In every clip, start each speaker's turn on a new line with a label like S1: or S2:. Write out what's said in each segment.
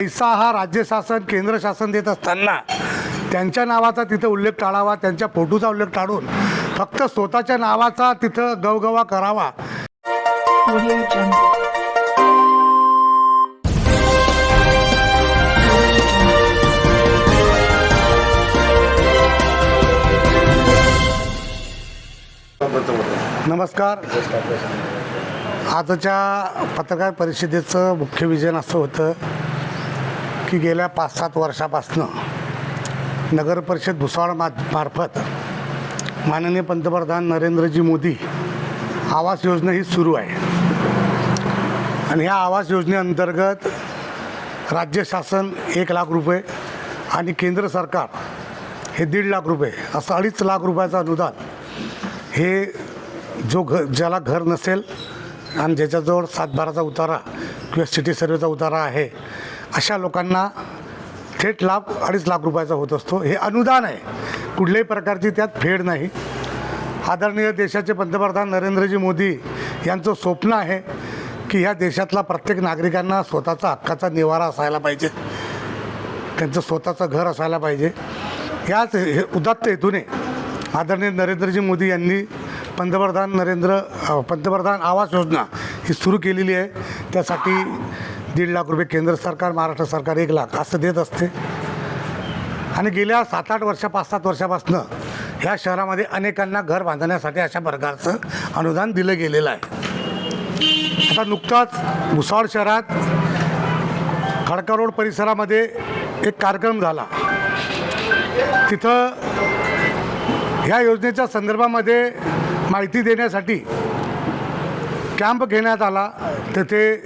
S1: पैसा हा राज्य शासन केंद्र शासन देत असताना त्यांच्या नावाचा तिथं उल्लेख टाळावा, त्यांच्या फोटोचा उल्लेख टाळून फक्त स्वतःच्या नावाचा तिथं गवगवा करावा। नमस्कार। आजच्या पत्रकार परिषदेचं मुख्य विजन असं होतं की गेल्या 5-7 वर्षापासून नगर परिषद भुसावळ मार्फत माननीय पंतप्रधान नरेंद्रजी मोदी आवास योजना ही सुरू आहे आणि ह्या आवास योजनेअंतर्गत राज्य शासन 1 लाख रुपये आणि केंद्र सरकार हे 1.5 लाख रुपये असं 2.5 लाख रुपयाचं अनुदान हे ज्याला घर नसेल आणि ज्याच्याजवळ 7/12चा उतारा किंवा सिटी सर्वेचा उतारा आहे अशा लोकांना थेट लाभ 2.5 लाख रुपयाचा होत असतो। हे अनुदान आहे, कुठल्याही प्रकारची त्यात फेड नाही। आदरणीय देशाचे पंतप्रधान नरेंद्रजी मोदी यांचं स्वप्न आहे की ह्या देशातला प्रत्येक नागरिकांना स्वतःचा हक्काचा निवारा असायला पाहिजे, त्यांचं स्वतःचं घर असायला पाहिजे। याच उदात्त हेतूने आदरणीय नरेंद्रजी मोदी यांनी पंतप्रधान आवास योजना ही सुरू केलेली आहे। त्यासाठी 1.5 लाख रुपये केंद्र सरकार, महाराष्ट्र सरकार 1 लाख असं देत असते आणि गेल्या 7-8 वर्षा 5-7 वर्षापासून ह्या शहरामध्ये अनेकांना घर बांधण्यासाठी अशा प्रकारचं अनुदान दिलं गेलेलं आहे। आता नुकताच भुसावळ शहरात खडका रोड परिसरामध्ये एक कार्यक्रम झाला। तिथं ह्या योजनेच्या संदर्भामध्ये माहिती देण्यासाठी कॅम्प घेण्यात आला। तेथे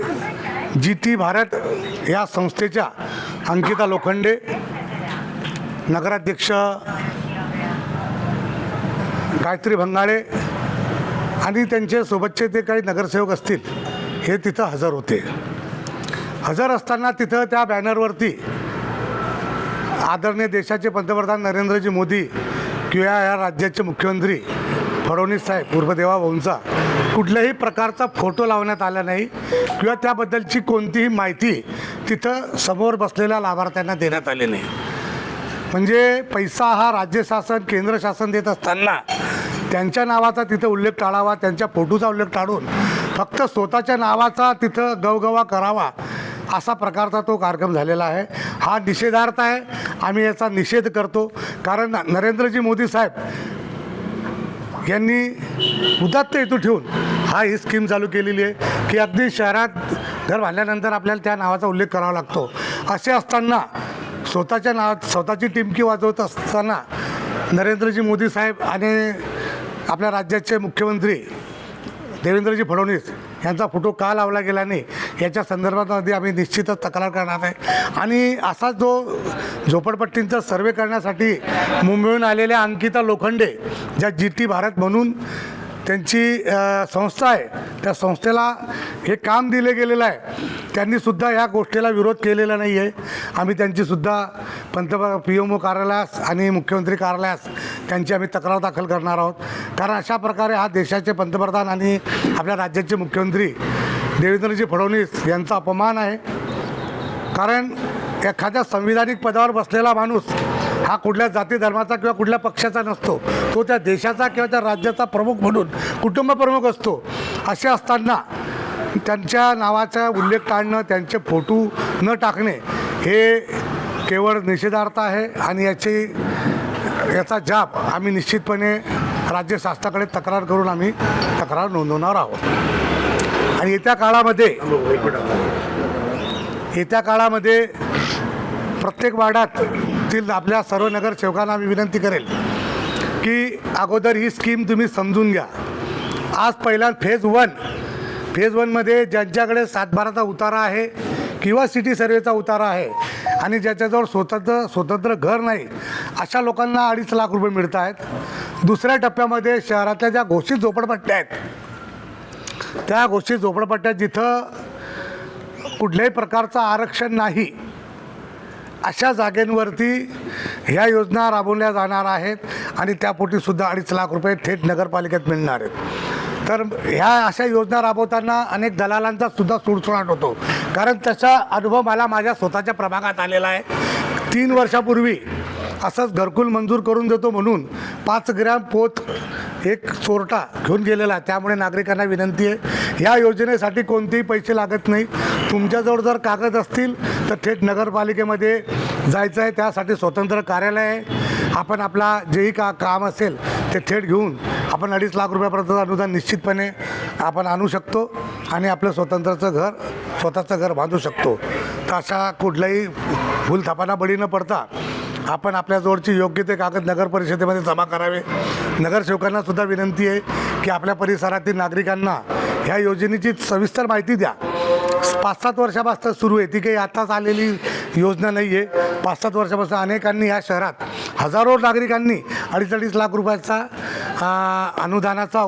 S1: GT भारत या संस्थेच्या अंकिता लोखंडे, नगराध्यक्ष गायत्री भंगाळे आणि त्यांचे सोबतचे ते काही नगरसेवक असतील हे तिथं हजर होते। हजर असताना तिथं त्या बॅनरवरती आदरणीय देशाचे पंतप्रधान नरेंद्रजी मोदी किंवा या राज्याचे मुख्यमंत्री फडणवीस साहेब उर्फ देवा भाऊंचा कुठल्याही प्रकारचा फोटो लावण्यात आला नाही किंवा त्याबद्दलची कोणतीही माहिती तिथं समोर बसलेल्या लाभार्थ्यांना देण्यात आली नाही। म्हणजे पैसा हा राज्य शासन केंद्र शासन देत असताना त्यांच्या नावाचा तिथं उल्लेख टाळावा, त्यांच्या फोटोचा उल्लेख टाळून फक्त स्वतःच्या नावाचा तिथं गवगवा करावा असा प्रकारचा तो कार्यक्रम झालेला आहे। हा निषेधार्थ आहे, आम्ही याचा निषेध करतो। कारण नरेंद्रजी मोदी साहेब यांनी उदात्त हेतू ठेवून ही स्कीम चालू केलेली आहे की अगदी शहरात घर बांधल्यानंतर आपल्याला त्या नावाचा उल्लेख करावा लागतो। असे असताना स्वतःची टिमकी वाजवत असताना नरेंद्रजी मोदी साहेब आणि आपल्या राज्याचे मुख्यमंत्री देवेंद्रजी फडणवीस यांचा फोटो का लावला गेला नाही याच्या संदर्भामध्ये आम्ही निश्चितच तक्रार करणार आहे। आणि असा जो झोपडपट्टींचा सर्वे करण्यासाठी मुंबईहून आलेल्या अंकिता लोखंडे, ज्या GT भारत म्हणून त्यांची संस्था आहे, त्या संस्थेला हे काम दिले गेलेलं आहे, त्यांनीसुद्धा ह्या गोष्टीला विरोध केलेला नाही आहे। आम्ही त्यांचीसुद्धा PMO कार्यालयास आणि मुख्यमंत्री कार्यालयास त्यांची आम्ही तक्रार दाखल करणार आहोत। कारण अशा प्रकारे हा देशाचे पंतप्रधान आणि आपल्या राज्याचे मुख्यमंत्री देवेंद्रजी फडणवीस यांचा अपमान आहे। कारण एखाद्या संविधानिक पदावर बसलेला माणूस हा कुठल्या जाती धर्माचा किंवा कुठल्या पक्षाचा नसतो, तो त्या देशाचा किंवा त्या राज्याचा प्रमुख म्हणून कुटुंब प्रमुख असतो। असे असताना त्यांच्या नावाचा उल्लेख टाळणं, त्यांचे फोटो न टाकणे हे केवळ निषेधार्थ आहे आणि याचा जाब आम्ही निश्चितपणे राज्य शासनाकडे तक्रार करून आम्ही तक्रार नोंदवणार आहोत। आणि येत्या काळामध्ये प्रत्येक वार्डातील आपल्या सर्व नगरसेवकांना मी विनंती करेल की अगोदर ही स्कीम तुम्ही समजून घ्या। आज पहिला फेज 1 मध्ये ज्यांच्याकडे 7/12चा उतारा आहे किंवा सिटी सर्वेचा उतारा आहे आणि ज्याच्याजवळ स्वतंत्र घर नाही अशा लोकांना 2.5 लाख रुपये मिळत आहेत। दुसऱ्या टप्प्यामध्ये शहरातल्या ज्या घोषित झोपडपट्ट्या आहेत त्या घोषित झोपडपट्ट्या जिथं कुठल्याही प्रकारचं आरक्षण नाही अशा जागेंवरती ह्या योजना राबवल्या जाणार आहेत आणि त्यापोटीसुद्धा 2.5 लाख रुपये थेट नगरपालिकेत मिळणार आहेत। तर ह्या अशा योजना राबवताना अनेक दलालांचा सुद्धा सुळसुळाट होतो। कारण त्याचा अनुभव मला माझ्या स्वतःच्या प्रभागात आलेला आहे. 3 वर्षापूर्वी असंच घरकुल मंजूर करून देतो म्हणून 5 ग्रॅम पोत एक चोरटा घेऊन गेलेला. त्यामुळे नागरिकांना विनंती आहे, ह्या योजनेसाठी कोणतेही पैसे लागत नाही. तुमच्याजवळ जर कागद असतील तर थेट नगरपालिकेमध्ये जायचं आहे, त्यासाठी स्वतंत्र कार्यालय आहे. आपण आपला जेही काम असेल ते थेट घेऊन आपण 2.5 लाख रुपयापर्यंतचं अनुदान निश्चितपणे आपण आणू शकतो आणि आपलं स्वतःचं घर बांधू शकतो. तर अशा कुठल्याही भूलथापांना बळी न पडता आपण आपल्याजवळची योग्य ते कागद नगर परिषदेमध्ये जमा करावे. नगरसेवकांना सुद्धा विनंती आहे की आपल्या परिसरातील नागरिकांना ह्या योजनेची सविस्तर माहिती द्या. 5-7 वर्षापासून सुरू आहे, ती काही आत्ताच आलेली योजना नाही आहे. 5-7 वर्षापासून अनेकांनी या शहरात हजारो नागरिकांनी 2.5 लाख रुपयाचा अनुदानाचा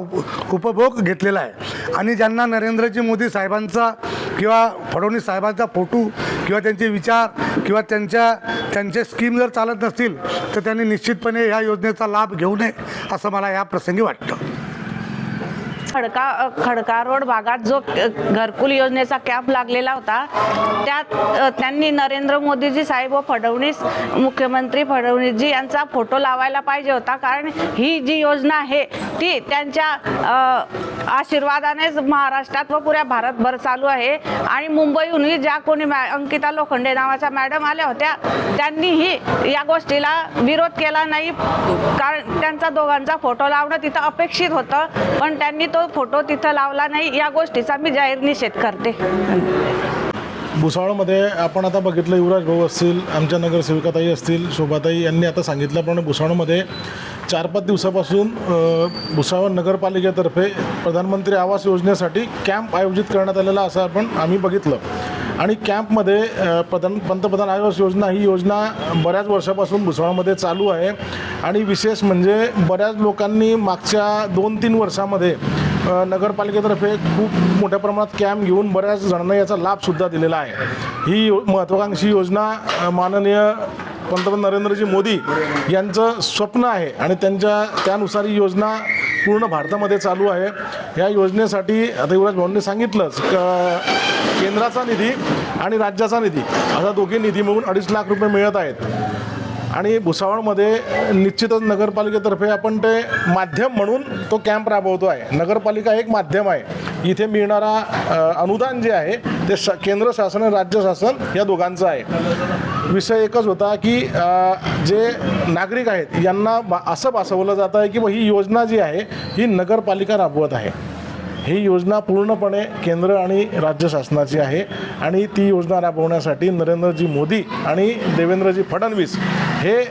S1: उपभोग घेतलेला आहे. आणि ज्यांना नरेंद्रजी मोदी साहेबांचा किंवा फडणवीस साहेबांचा फोटो किंवा त्यांचे विचार किंवा त्यांचे स्कीम जर चालत नसतील तर त्यांनी निश्चितपणे ह्या योजनेचा लाभ घेऊ नये असं मला या प्रसंगी वाटतं.
S2: खडका रोड भागात जो घरकुल योजनेचा कॅम्प लागलेला होता त्यात त्यांनी नरेंद्र मोदीजी साहेब व मुख्यमंत्री फडणवीसजी यांचा फोटो लावायला पाहिजे होता. कारण ही जी योजना आहे ती त्यांच्या आशीर्वादानेच महाराष्ट्रात व पुऱ्या भारतभर चालू आहे. आणि मुंबईहूनही ज्या कोणी अंकिता लोखंडे नावाच्या मॅडम आल्या होत्या त्यांनीही या गोष्टीला विरोध केला नाही. कारण त्यांचा दोघांचा फोटो लावणं तिथं अपेक्षित होतं, पण त्यांनी तो फोटो तिथं लावला नाही. या गोष्टीचा मी जाहीर निषेध करते.
S3: भुसावळमध्ये आपण आता बघितलं, युवराज भाऊ असतील, आमच्या नगरसेविकाताई असतील, शोभाताई यांनी आता सांगितल्याप्रमाणे भुसावळमध्ये 4-5 दिवसापासून भुसावळ नगरपालिकेतर्फे प्रधानमंत्री आवास योजनेसाठी कॅम्प आयोजित करण्यात आलेला असं आम्ही बघितलं. आणि कॅम्पमध्ये पंतप्रधान आवास योजना ही योजना बऱ्याच वर्षापासून भुसावळमध्ये चालू आहे. आणि विशेष म्हणजे बऱ्याच लोकांनी मागच्या 2-3 वर्षामध्ये नगरपालिकेतर्फे खूप मोठ्या प्रमाणात कॅम्प घेऊन बऱ्याच जणांना याचा लाभसुद्धा दिलेला आहे. ही महत्त्वाकांक्षी योजना माननीय पंतप्रधान नरेंद्रजी मोदी यांचं स्वप्न आहे आणि त्यानुसार ही योजना पूर्ण भारतामध्ये चालू आहे. या योजनेसाठी आता युवराज भाऊंनी सांगितलंच, केंद्राचा निधी आणि राज्याचा निधी असा दोघे निधी मिळून 2.5 लाख रुपये मिळत आहेत. आणि भुसावळमध्ये निश्चितच नगरपालिकेतर्फे आपण ते माध्यम म्हणून तो कॅम्प राबवतो आहे. नगरपालिका एक माध्यम आहे. इथे मिळणारा अनुदान जे आहे ते केंद्र शासन आणि राज्य शासन या दोघांचं आहे. विषय एकच होता की जे नागरिक आहेत यांना असं भासवलं जातं आहे की ही योजना जी आहे ही नगरपालिका राबवत आहे. ही योजना पूर्णपणे केंद्र आणि राज्य शासनाची आहे आणि ती योजना राबवण्यासाठी नरेंद्रजी मोदी आणि देवेंद्रजी फडणवीस हे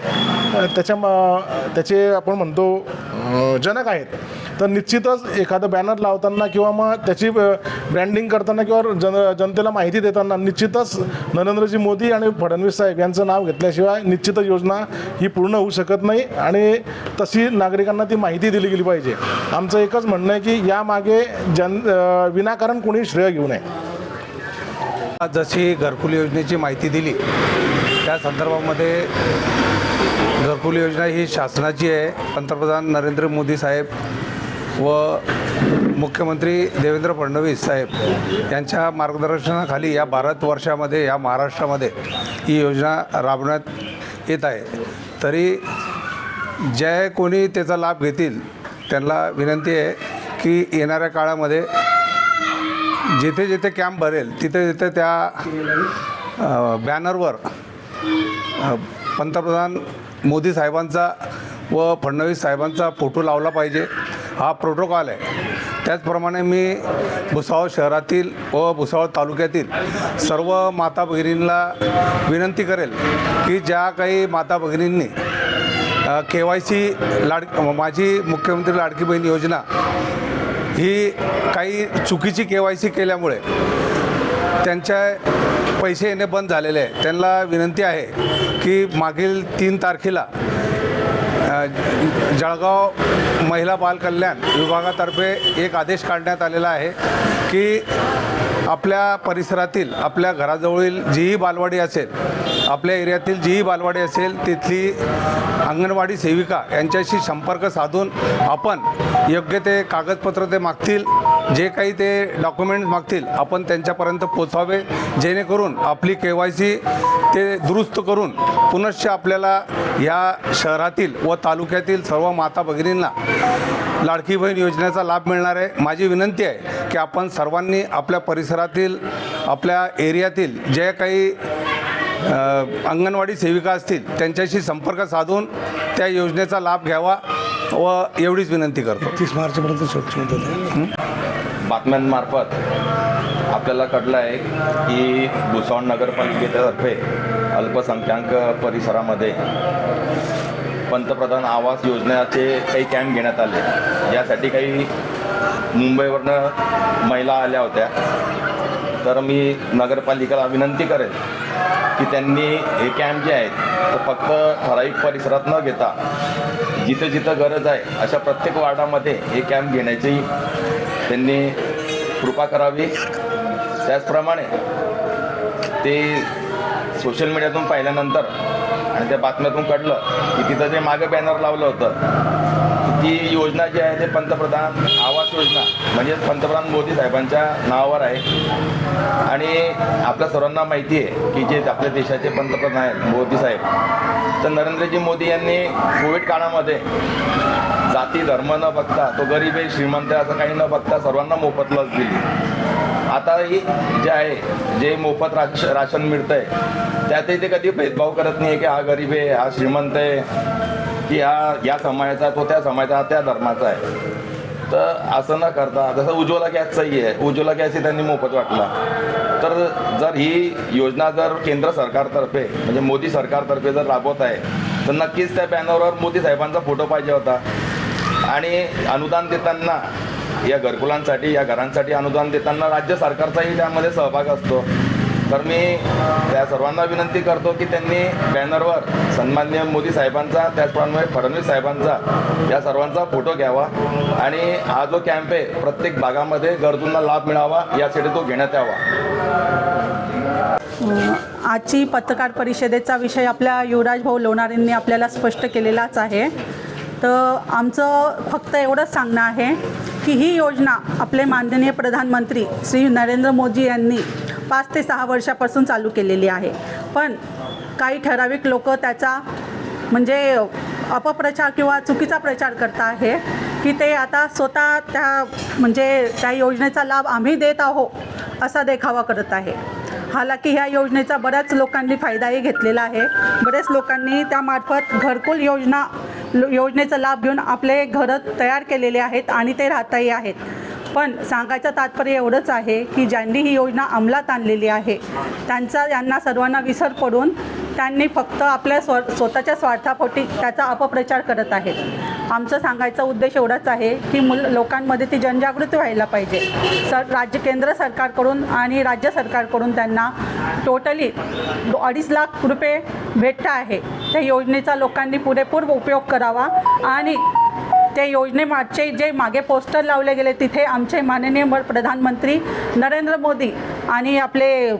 S3: त्याचे आपण म्हणतो जनक आहेत. तर निश्चितच एखादं बॅनर लावताना किंवा मग त्याची ब्रँडिंग करताना किंवा जनतेला माहिती देताना निश्चितच नरेंद्रजी मोदी आणि फडणवीस साहेब यांचं नाव घेतल्याशिवाय निश्चितच योजना ही पूर्ण होऊ शकत नाही. आणि तशी नागरिकांना ती माहिती दिली गेली पाहिजे. आमचं एकच म्हणणं आहे की यामागे विनाकारण कोणी श्रेय घेऊ नये.
S4: जशी घरकुल योजनेची माहिती दिली त्या संदर्भामध्ये घरकुल योजना ही शासनाची आहे. पंतप्रधान नरेंद्र मोदी साहेब व मुख्यमंत्री देवेंद्र फडणवीस साहेब यांच्या मार्गदर्शनाखाली या भारतवर्षामध्ये या महाराष्ट्रामध्ये ही योजना राबवण्यात येत आहे. तरी जे कोणी त्याचा लाभ घेतील त्यांना विनंती आहे की येणाऱ्या काळामध्ये जिथे जिथे कॅम्प भरेल तिथे तिथे त्या बॅनरवर पंतप्रधान मोदी साहेबांचा व फडणवीस साहेबांचा फोटो लावला पाहिजे. हा प्रोटोकॉल आहे. त्याचप्रमाणे मी भुसावळ शहरातील व भुसावळ तालुक्यातील सर्व माता भगिनींना विनंती करेल की ज्या काही माता भगिनींनी KYC माझी मुख्यमंत्री लाडकी बहीण योजना ही काही चुकीची KYC केल्यामुळे त्यांच्या पैसे येणे बंद झालेले आहे. त्यांना विनंती आहे की मागील 3 तारखेला जळगाव महिला बाल कल्याण विभागातर्फे एक आदेश काढण्यात आलेला आहे की आपल्या परिसरातील आपल्या घराजवळील जीही बालवाडी असेल, आपल्या एरियातील जीही बालवाडी असेल तिथली अंगणवाडी सेविका यांच्याशी संपर्क साधून आपण योग्य ते कागदपत्र ते मागतील, जे काही ते डॉक्युमेंट्स मागतील आपण त्यांच्यापर्यंत पोचावे, जेणेकरून आपली KYC ते दुरुस्त करून पुनश्च आपल्याला या शहरातील व तालुक्यातील सर्व माता भगिनींना लाडकी बहीण योजनेचा लाभ मिळणार आहे. माझी विनंती आहे की आपण सर्वांनी आपल्या परिसरातील आपल्या एरियातील जे काही अंगणवाडी सेविका असतील त्यांच्याशी संपर्क साधून त्या योजनेचा लाभ घ्यावा व एवढीच विनंती करतो.
S1: 30 मार्चपर्यंत शेवटची मुदत आहे.
S5: बातम्यांमार्फत आपल्याला कळलं आहे की भुसावळ नगरपालिकेतर्फे अल्पसंख्याक परिसरामध्ये पंतप्रधान आवास योजनेचे काही कॅम्प घेण्यात आले. यासाठी काही मुंबईवरनं महिला आल्या होत्या. तर मी नगरपालिकेला विनंती करेन की त्यांनी हे कॅम्प जे आहेत ते फक्त ठराविक परिसरात न घेता जिथं जिथं गरज आहे अशा प्रत्येक वार्डामध्ये हे कॅम्प घेण्याची त्यांनी कृपा करावी. त्याचप्रमाणे ते सोशल मीडियातून पाहिल्यानंतर आणि त्या बातम्यातून कळलं की तिथं जे मागं बॅनर लावलं होतं ती योजना जी आहे ते पंतप्रधान आवास योजना म्हणजे पंतप्रधान मोदी साहेबांच्या नावावर आहे. आणि आपल्या सर्वांना माहिती आहे की जे आपल्या देशाचे पंतप्रधान आहेत मोदी साहेब, तर नरेंद्रजी मोदी यांनी कोविड काळामध्ये जाती धर्म न बघता, तो गरीब आहे श्रीमंत आहे असं काही न बघता सर्वांना मोफत लस दिली. आताही जे आहे जे मोफत राशन मिळतं आहे त्यातही ते कधी भेदभाव करत नाही की हा गरीब आहे हा श्रीमंत आहे की हा या समाजाचा तो त्या समाजाचा त्या धर्माचा आहे. तर असं न करता जसं उज्ज्वला गॅसचाही आहे, उज्ज्वला गॅसही त्यांनी मोफत वाटला. तर जर ही योजना जर केंद्र सरकारतर्फे म्हणजे मोदी सरकारतर्फे जर राबवत आहे तर नक्कीच त्या बॅनरवर मोदी साहेबांचा फोटो पाहिजे होता. आणि अनुदान देताना या घरकुलांसाठी या घरांसाठी अनुदान देताना राज्य सरकारचाही त्यामध्ये सहभाग असतो. तर मी त्या सर्वांना विनंती करतो की त्यांनी बॅनरवर सन्माननीय मोदी साहेबांचा त्याचप्रमाणे फडणवीस साहेबांचा या सर्वांचा फोटो घ्यावा आणि हा जो कॅम्प आहे प्रत्येक भागामध्ये गरजूंना लाभ मिळावा यासाठी तो घेण्यात यावा.
S6: आजची पत्रकार परिषदेचा विषय आपल्या युवराज भाऊ लोणारेंनी आपल्याला स्पष्ट केलेलाच आहे. तर आमचं फक्त एवढंच सांगणं आहे की ही योजना आपले माननीय प्रधानमंत्री श्री नरेंद्र मोदी यांनी 5 ते 6 वर्षापासून चालू केलेली आहे. पण काही ठराविक लोक त्याचा म्हणजे अपप्रचार किंवा चुकीचा प्रचार करत आहे की ते आता स्वतः त्या योजनेचा लाभ आम्ही देत आहोत असा देखावा करत आहे. हालाकी ह्या योजनेचा बऱ्याच लोकांनी फायदाही घेतलेला आहे. बरेच लोकांनी त्यामार्फत घरकुल योजनेचा लाभ घेऊन आपले घरं तयार केलेले आहेत आणि ते राहतही आहेत. पण सांगायचं तात्पर्य एवढंच आहे की ज्यांनी ही योजना अंमलात आणलेली आहे यांना सर्वांना विसर पडून त्यांनी फक्त आपल्या स्वतःच्या स्वार्थापोटी त्याचा अपप्रचार करत आहेत. आमचं सांगायचा उद्देश एवढाच आहे की लोकांमध्ये ती जनजागृती व्हायला पाहिजे. केंद्र सरकारकडून आणि राज्य सरकारकडून त्यांना टोटली 2.5 लाख रुपये भेटत आहे. त्या योजनेचा लोकांनी पुरेपूर उपयोग करावा आणि त्या योजनेमागचे जे मागे पोस्टर लावले गेले तिथे आमचे माननीय प्रधानमंत्री नरेंद्र मोदी आणि आपले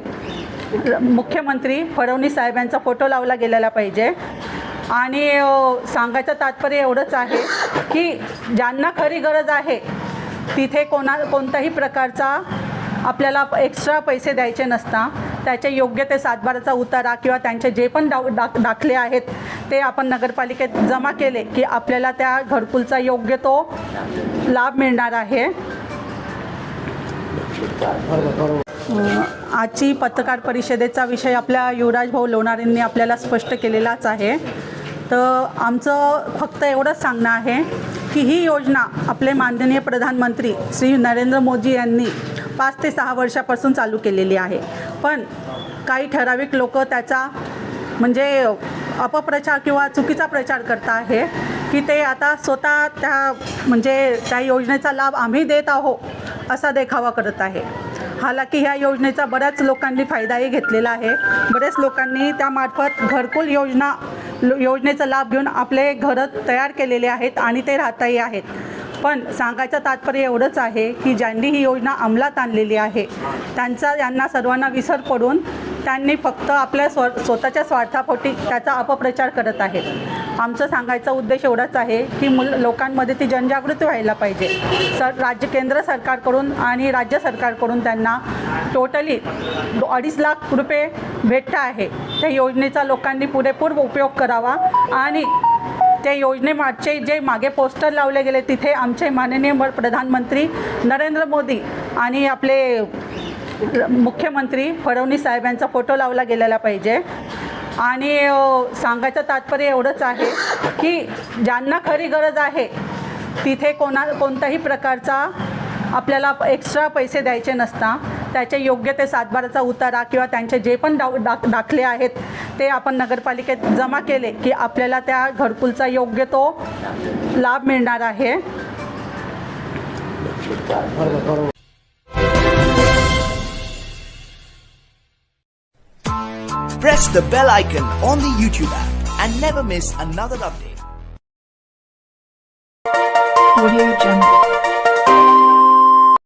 S6: मुख्यमंत्री फडणवीस साहेब यांचा फोटो लावला गेलेला पाहिजे. आणि सांगायचं तात्पर्य एवढंच आहे की ज्यांना खरी गरज आहे तिथे कोणत्याही प्रकारचा आपल्याला एक्स्ट्रा पैसे द्यायचे नसता. त्याचे योग्य ते 7/12चा उतारा किंवा त्यांचे जे पण दाखले आहेत ते आपण नगरपालिकेत जमा केले की आपल्याला त्या घरकुलचा योग्य तो लाभ मिळणार आहे. आजची पत्रकार परिषदेचा विषय आपल्या युवराज भाऊ लोणारेंनी आपल्याला स्पष्ट केलेलाच आहे. तर आमचं फक्त एवढंच सांगणं आहे की ही योजना आपले माननीय प्रधानमंत्री श्री नरेंद्र मोदी यांनी 5 ते 6 वर्षापासून चालू केलेली आहे. पण काही ठराविक लोक त्याचा म्हणजे अपप्रचार किंवा चुकीचा प्रचार करत आहे की ते आता स्वतः त्या योजनेचा लाभ आम्ही देत आहोत असा देखावा करत आहे. हालाकी ह्या योजनेचा बऱ्याच लोकांनी फायदाही घेतलेला आहे. बरेच लोकांनी त्यामार्फत घरकुल योजनेचा लाभ घेऊन आपले घरं तयार केलेले आहेत आणि ते राहतही आहेत. पण सांगायचं तात्पर्य एवढंच आहे की ज्यांनी ही योजना अंमलात आणलेली आहे यांना सर्वांना विसर पडून त्यांनी फक्त आपल्या स्वतःच्या स्वार्थापोटी त्याचा अपप्रचार करत आहेत. आमचं सांगायचा उद्देश एवढाच आहे की लोकांमध्ये ती जनजागृती व्हायला पाहिजे. केंद्र सरकारकडून आणि राज्य सरकारकडून त्यांना टोटली 2.5 लाख रुपये भेटत आहे. त्या योजनेचा लोकांनी पुरेपूर उपयोग करावा आणि त्या योजनेमागचे जे मागे पोस्टर लावले गेले तिथे आमचे माननीय प्रधानमंत्री नरेंद्र मोदी आणि आपले मुख्यमंत्री फडणवीस साहेबांचा फोटो लावला गेलेला पाहिजे. आणि सांगायचं तात्पर्य एवढंच आहे की ज्यांना खरी गरज आहे तिथे कोणत्याही प्रकारचा आपल्याला एक्स्ट्रा पैसे द्यायचे नसता. त्याचे योग्य ते सातबाराचा उतारा किंवा त्यांचे जे पण दाखले आहेत ते आपण नगरपालिकेत जमा केले की आपल्याला त्या घरकुलचा योग्य तो लाभ मिळणार आहे.
S7: Press the bell icon on the YouTube app and never miss another update.
S8: Audio Jungle.